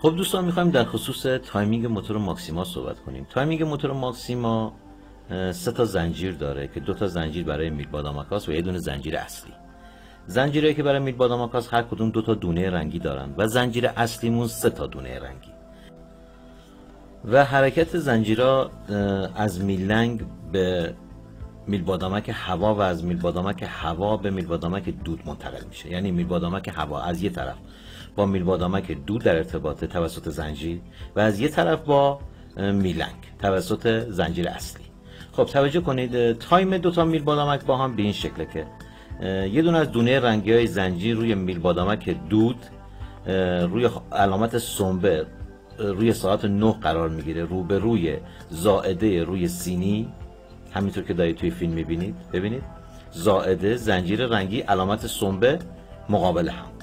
خب دوستان، میخوایم در خصوص تایمینگ موتور ماکسیما صحبت کنیم. تایمینگ موتور ماکسیما 3 تا زنجیر داره که 2 تا زنجیر برای میل بادامکاس و یه دونه زنجیر اصلی. زنجیرهایی که برای میل بادامکاس هر کدوم 2 تا دونه رنگی دارن و زنجیر اصلیمون 3 تا دونه رنگی. و حرکت زنجیرها از میلنگ به میل بادامک هوا و از میل بادامک هوا به میل بادامک دود منتقل میشه. یعنی میل بادامک هوا از یه طرف با میل بادامک دود در ارتباط توسط زنجیر و از یه طرف با میلنگ توسط زنجیر اصلی. خب توجه کنید، تایم 2 تا میل بادامک با هم به این شکله که یه دونه از دونه رنگی های زنجیر روی میل بادامک دود روی علامت سنبه روی ساعت 9 قرار میگیره، روبروی زائده روی سینی، همینطور که دارید توی فیلم میبینید. ببینید زائده، زنجیر رنگی، علامت سنبه مقابل هم.